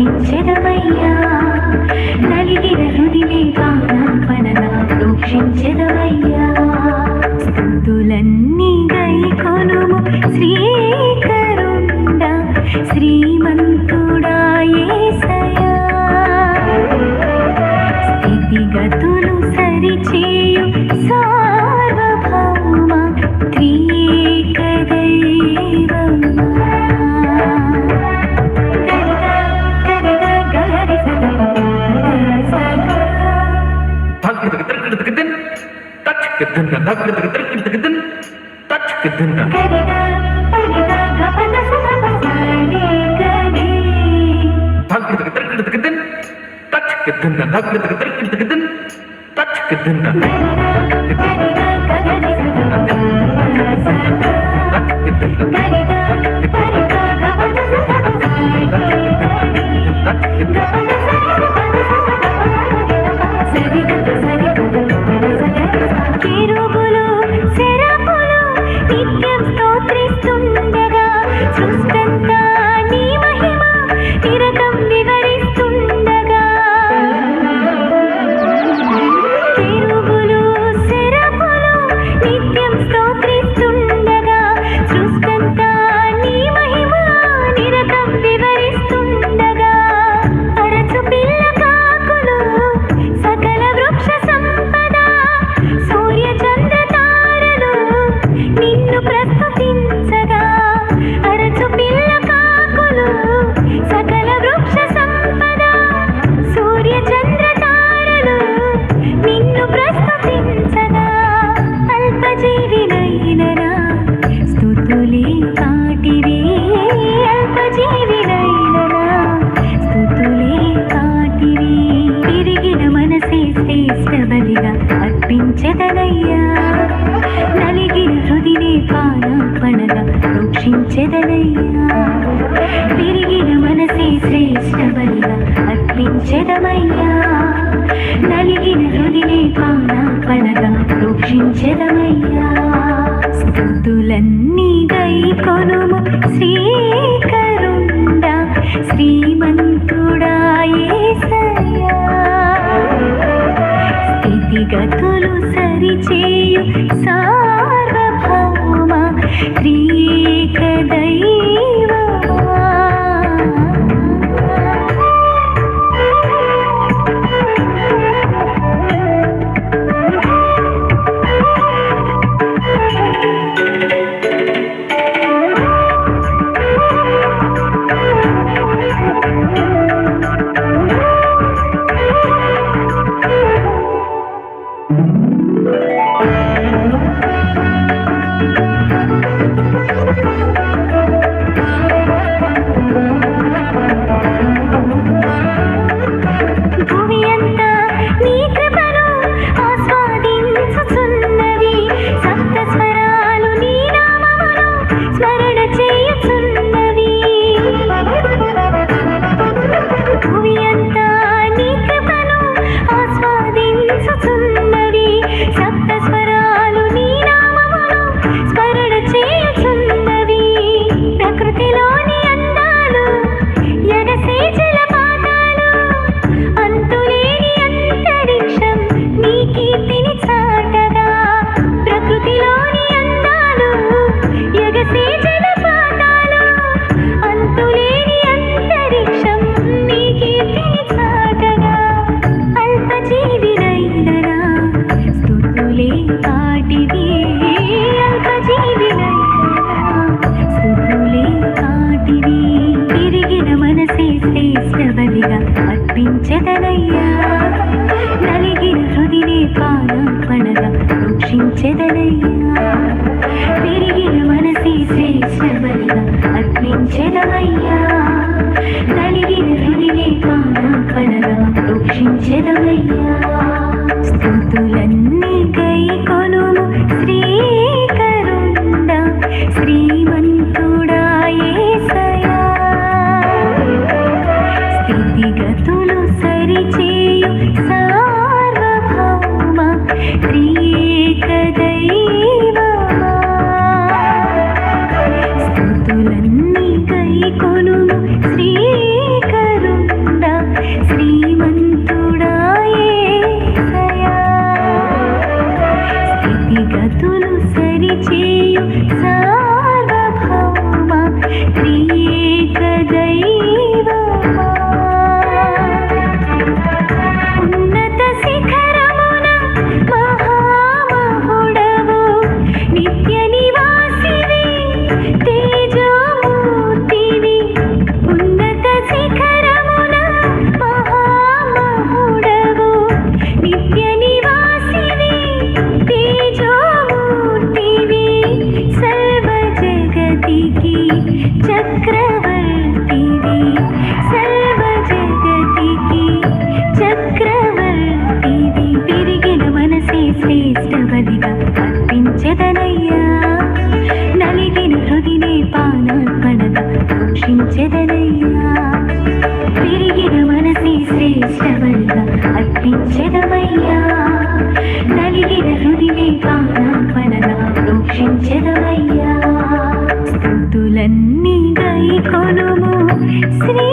స్తుతించెదవయ్యా నలిగిన హృదిని పానార్పణగా ప్రోక్షించెదవయ్యా స్తుతులన్నీ గైకొనుము శ్రీకరుండా శ్రీమంతుడా యేసయ్యా స్థితిగతులు సరిచేయు సార్వభౌమ త్రియేక దైవమా కెరూబులు సెరాఫులు నిత్యం స్తోత్రిస్తుండగా సృష్టంతా నీ మహిమ నిరతం వివరిస్తుండగా కెరూబులు సెరాఫులు నిత్యం స్తోత్రిస్తుండగా సృష్టంతా నీ మహిమ నిరతం వివరిస్తుండగా అరచు పిల్ల కాకులు సకల వృక్ష సంపద సూర్య చంద్ర తారలు నిన్ను ప్రస్తుతించగా అరచు పిల్ల కాకులు సకల వృక్ష సంపద సూర్య చంద్ర తారలు నిన్ను ప్రస్తుతించగా అల్పజీవినైననా స్తుతులే కాటివి అల్పజీవినైననా స్తుతులే కాటివి తిరిగిన మనసే శ్రేష్ఠ బలిగా అర్పించెదనయ్యా నలిగిన హృదినే పానార్పణగా ప్రోక్షించెదనయ్యా తిరిగిన మనసే శ్రేష్ఠ బలిగా అర్పించెదమయ్యా నలిగిన హృదినే పానార్పణగా ప్రోక్షించెదమయ్యా స్తుతులన్నీ గైకొనుము శ్రీకరుండా శ్రీమంతుడా యేసయ్యా స్థితిగతులు సరిచేయు సార్వభౌమ త్రియేక దైవమా భూమి అంతా నీ కృపను ఆస్వాదించుచున్నవి సప్త స్వరాలు నీ నామమును స్మరణ చేయుచున్నవి భూమి అంతా నీ కృపను ఆస్వాదించుచున్నవి సప్త స్వరాలు నీ నామమును స్మరణ చేయుచున్నవి ప్రకృతిలోని అందాలు ఎగసే జలపాతాలు అంతులేని అంతరిక్షం నీ కీర్తిని చాటగా ప్రకృతిలోని అందాలు ఎగసే జలపాతాలు అంతులేని అంతరిక్షం నీ కీర్తిని చాటగా అల్పజీవినైననా స్తుతులే కాటివి అల్పజీవినైననా స్తుతులే కాటివి తిరిగిన మనసే శ్రేష్ఠ బలిగా అర్పించెదనయ్యా నలిగిన హృదినే పానార్పణగా ప్రోక్షించెదనయ్యా తిరిగిన మనసే శ్రేష్ఠ బలిగా అర్పించెదవయ్యా నలిగిన హృదినే పానార్పణగా ప్రోక్షించెదవయ్యా స్తుతులన్నీ గైకొనుము శ్రీకరుండా శ్రీమంతుడా యేసయ్యా స్థితిగతులు సరిచేయు సార్వభౌమ త్రియేక దైవమా స్తుతులన్నీ గైకొనుము శ్రీకరుండా రక్షించెదవయ్యా స్తుతులన్నీ గైకొనుము శ్రీ